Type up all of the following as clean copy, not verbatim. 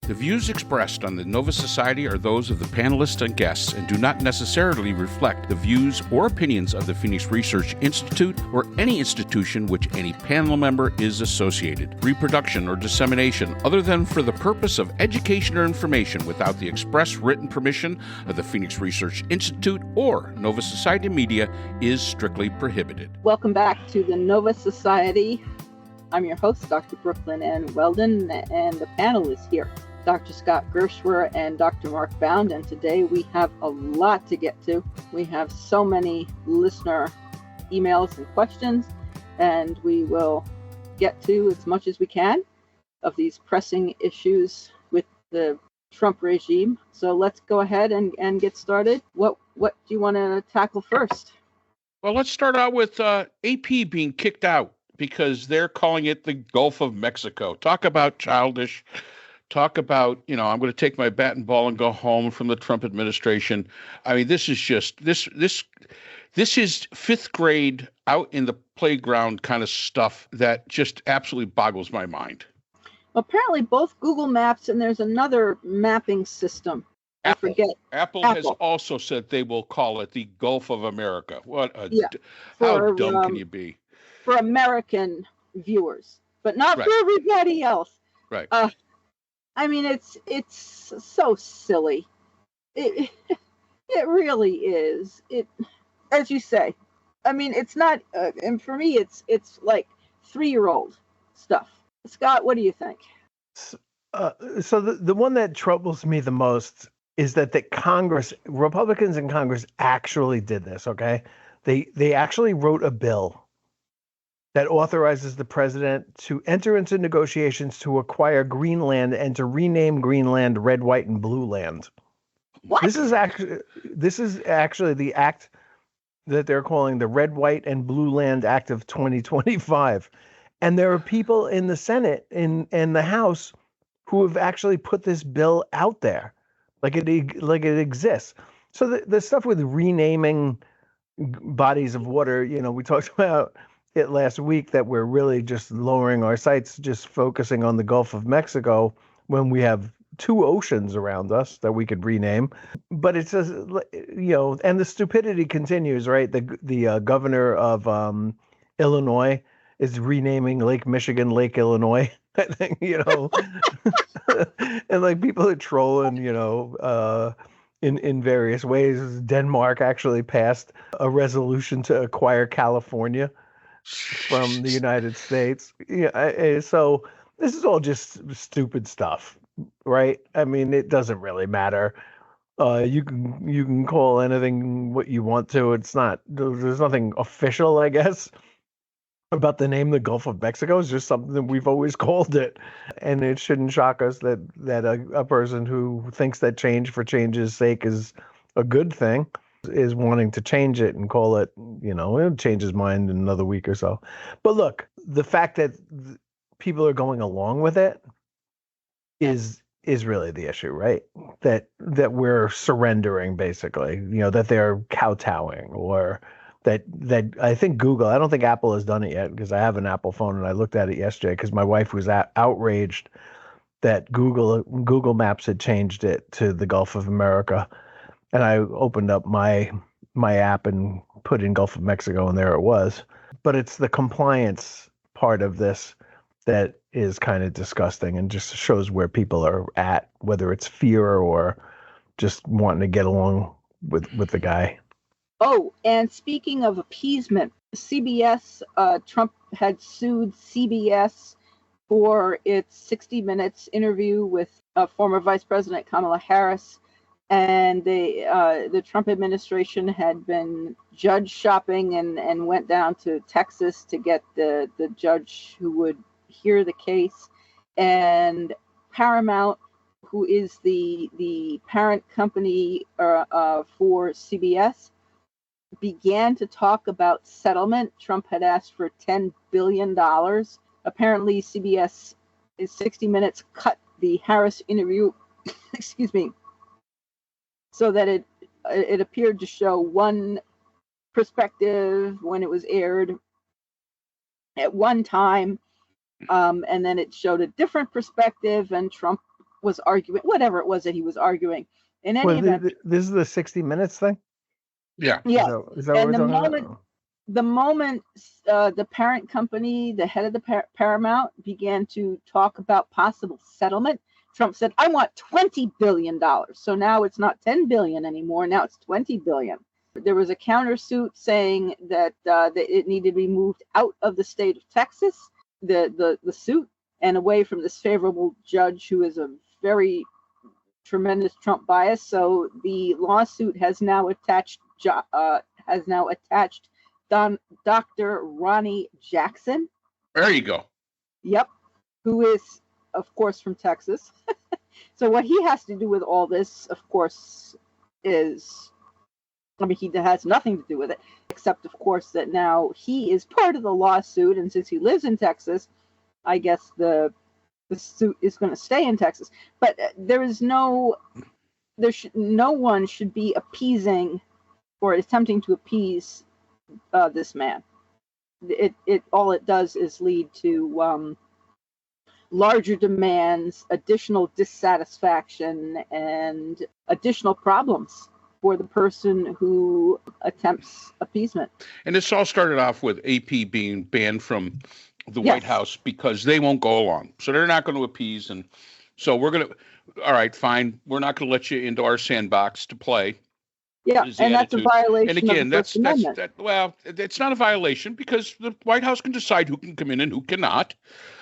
The views expressed on the Nova Society are those of the panelists and guests and do not necessarily reflect the views or opinions of the Phoenix Research Institute or any institution which any panel member is associated. Reproduction or dissemination, other than for the purpose of education or information without the express written permission of the Phoenix Research Institute or Nova Society Media, is strictly prohibited. Welcome back to the Nova Society. I'm your host, Dr. Brooklyn Ann Weldon, and the panel is here. Dr. Scott Gershwer and Dr. Mark Bound, and today we have a lot to get to. We have so many listener emails and questions, and we will get to as much as we can of these pressing issues with the Trump regime. So let's go ahead and get started. What do you want to tackle first? Well, let's start out with AP being kicked out because they're calling it the Gulf of Mexico. Talk about childish. Talk about, I'm going to take my bat and ball and go home from the Trump administration. I mean, this is just this is fifth grade out in the playground kind of stuff that just absolutely boggles my mind. Apparently, both Google Maps and there's another mapping system. Apple has also said they will call it the Gulf of America. How dumb can you be? For American viewers, but not for everybody else. Right. I mean, it's so silly. It really is. It, as you say. I mean, it's not. And for me, it's like 3-year-old stuff. Scott, what do you think? So the one that troubles me the most is that Republicans in Congress actually did this. Okay, they actually wrote a bill that authorizes the president to enter into negotiations to acquire Greenland and to rename Greenland Red, White, and Blue Land. What? This is actually the act that they're calling the Red, White, and Blue Land Act of 2025. And there are people in the Senate and the House who have actually put this bill out there, like it exists. So the stuff with renaming bodies of water, we talked about it last week, that we're really just lowering our sights, just focusing on the Gulf of Mexico when we have 2 oceans around us that we could rename. But it's just, and the stupidity continues, right? The governor of Illinois is renaming Lake Michigan Lake Illinois. I think, and like people are trolling, in various ways. Denmark actually passed a resolution to acquire California from the United States. So this is all just stupid stuff, right? I mean, it doesn't really matter. You can call anything what you want to. It's not. There's nothing official, I guess, about the name the Gulf of Mexico. It's just something that we've always called it, and it shouldn't shock us that a person who thinks that change for change's sake is a good thing is wanting to change it and call it, it'll change his mind in another week or so. But look, the fact that people are going along with it is really the issue, right? That we're surrendering, basically, that they're kowtowing, or that I think Google, I don't think Apple has done it yet, because I have an Apple phone and I looked at it yesterday because my wife was outraged that Google Maps had changed it to the Gulf of America. And I opened up my app and put in Gulf of Mexico, and there it was. But it's the compliance part of this that is kind of disgusting and just shows where people are at, whether it's fear or just wanting to get along with the guy. Oh, and speaking of appeasement, CBS, Trump had sued CBS for its 60 Minutes interview with former Vice President Kamala Harris. And the Trump administration had been judge shopping and went down to Texas to get the judge who would hear the case. And Paramount, who is the parent company for CBS, began to talk about settlement. Trump had asked for $10 billion. Apparently, CBS, 60 Minutes, cut the Harris interview, excuse me, so that it appeared to show one perspective when it was aired at one time, and then it showed a different perspective, and Trump was arguing, whatever it was that he was arguing. In any Well, event, this is the 60 Minutes thing? Yeah. yeah. Is that what And we're the talking moment about? the moment the parent company, the head of the Paramount, began to talk about possible settlement, Trump said, "I want $20 billion." So now it's not 10 billion anymore. Now it's 20 billion. There was a countersuit saying that it needed to be moved out of the state of Texas, the suit, and away from this favorable judge who is a very tremendous Trump bias. So the lawsuit has now attached Dr. Ronnie Jackson. There you go. Yep, who is, of course, from Texas. So what he has to do with all this, of course, is, I mean, he has nothing to do with it, except, of course, that now he is part of the lawsuit, and since he lives in Texas, I guess the suit is going to stay in Texas. But no one should be appeasing or attempting to appease this man. It all it does is lead to larger demands, additional dissatisfaction, and additional problems for the person who attempts appeasement. And this all started off with AP being banned from the Yes. White House because they won't go along. So they're not going to appease. And so we're going to, all right, fine. We're not going to let you into our sandbox to play. Yeah, and that's a violation And again, of the First Amendment. it's not a violation because the White House can decide who can come in and who cannot.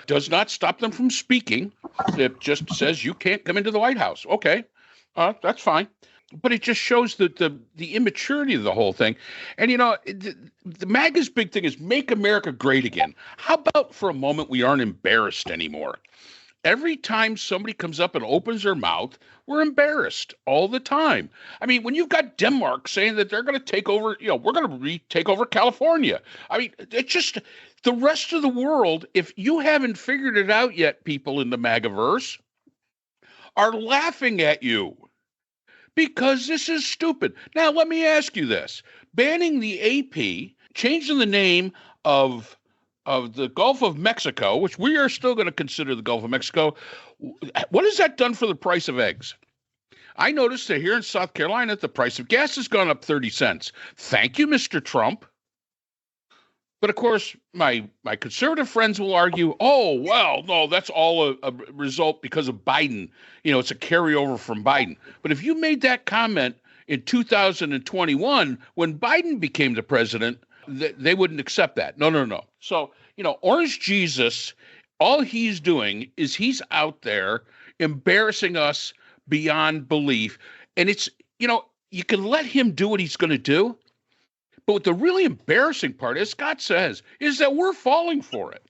Does not stop them from speaking. It just says you can't come into the White House. Okay, that's fine. But it just shows the immaturity of the whole thing. And, the MAGA's big thing is make America great again. How about for a moment we aren't embarrassed anymore? Every time somebody comes up and opens their mouth, we're embarrassed all the time. I mean, when you've got Denmark saying that they're going to take over, we're going to take over California. I mean, it's just the rest of the world, if you haven't figured it out yet, people in the MAGAverse are laughing at you because this is stupid. Now, let me ask you this. Banning the AP, changing the name of the Gulf of Mexico, which we are still going to consider the Gulf of Mexico, what has that done for the price of eggs? I noticed that here in South Carolina, the price of gas has gone up 30 cents. Thank you, Mr. Trump. But of course, my conservative friends will argue, oh, well, no, that's all a result because of Biden. It's a carryover from Biden. But if you made that comment in 2021, when Biden became the president, they wouldn't accept that. No. So, Orange Jesus, all he's doing is he's out there embarrassing us beyond belief. And it's, you can let him do what he's going to do. But what the really embarrassing part, as Scott says, is that we're falling for it.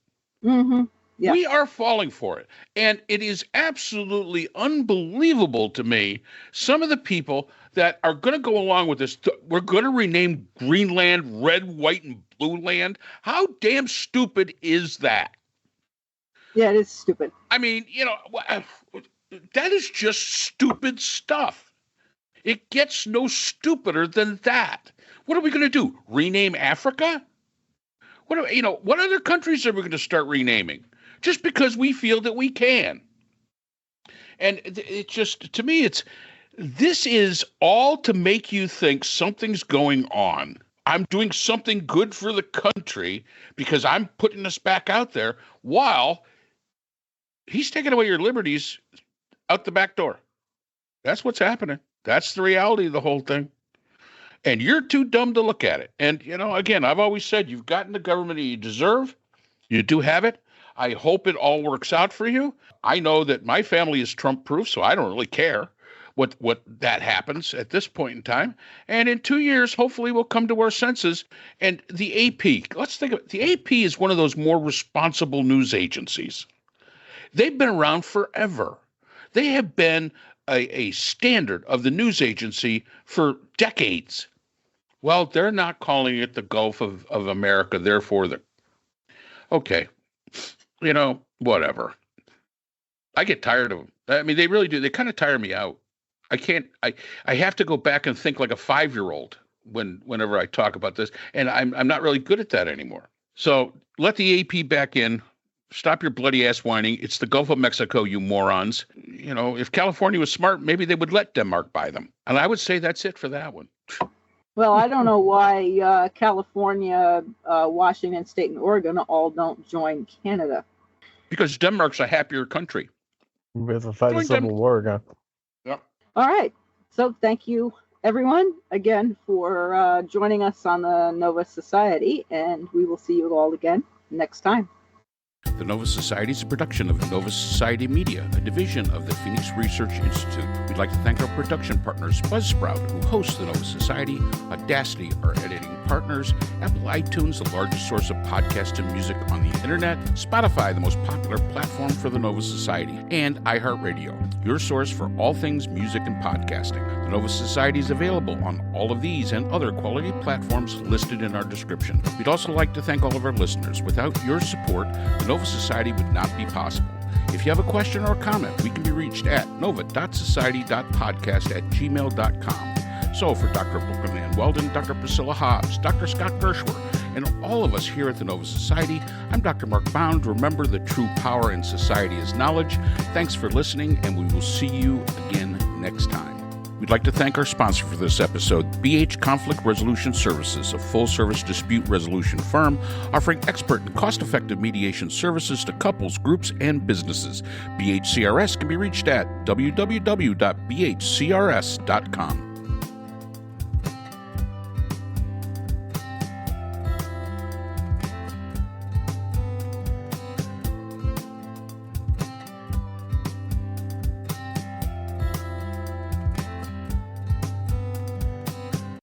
Mm-hmm. Yeah. We are falling for it. And it is absolutely unbelievable to me, some of the people that are going to go along with this. We're going to rename Greenland red, white, and blue land. How damn stupid is that? Yeah, it is stupid. I mean, that is just stupid stuff. It gets no stupider than that. What are we going to do? Rename Africa? What other countries are we going to start renaming? Just because we feel that we can. And it just, to me, this is all to make you think something's going on. I'm doing something good for the country because I'm putting us back out there while he's taking away your liberties out the back door. That's what's happening. That's the reality of the whole thing. And you're too dumb to look at it. And, again, I've always said you've gotten the government that you deserve. You do have it. I hope it all works out for you. I know that my family is Trump-proof, so I don't really care what that happens at this point in time. And in 2 years, hopefully we'll come to our senses. And the AP, let's think of it. The AP is one of those more responsible news agencies. They've been around forever. They have been a standard of the news agency for decades. Well, they're not calling it the Gulf of America, therefore okay, whatever. I get tired of them. I mean, they really do. They kind of tire me out. I have to go back and think like a 5-year-old whenever I talk about this, and I'm not really good at that anymore. So let the AP back in. Stop your bloody ass whining. It's the Gulf of Mexico, you morons. You know, if California was smart, maybe they would let Denmark buy them. And I would say that's it for that one. Well, I don't know why California, Washington State, and Oregon all don't join Canada. Because Denmark's a happier country. We have to fight a civil war again. Yep. All right. So thank you, everyone, again, for joining us on the Nova Society. And we will see you all again next time. The Nova Society is a production of Nova Society Media, a division of the Phoenix Research Institute. We'd like to thank our production partners, Buzzsprout, who hosts the Nova Society, Audacity, our editing partners, Apple iTunes, the largest source of podcasts and music on the internet, Spotify, the most popular platform for the Nova Society, and iHeartRadio, your source for all things music and podcasting. The Nova Society is available on all of these and other quality platforms listed in our description. We'd also like to thank all of our listeners. Without your support, the Nova Society would not be possible. If you have a question or a comment, we can be reached at nova.society.podcast@gmail.com. So for Dr. Brooklyn Ann Weldon, Dr. Priscilla Hobbs, Dr. Scott Gershwer, and all of us here at the Nova Society, I'm Dr. Mark Bound. Remember, the true power in society is knowledge. Thanks for listening, and we will see you again next time. We'd like to thank our sponsor for this episode, BH Conflict Resolution Services, a full-service dispute resolution firm offering expert and cost-effective mediation services to couples, groups, and businesses. BHCRS can be reached at www.bhcrs.com.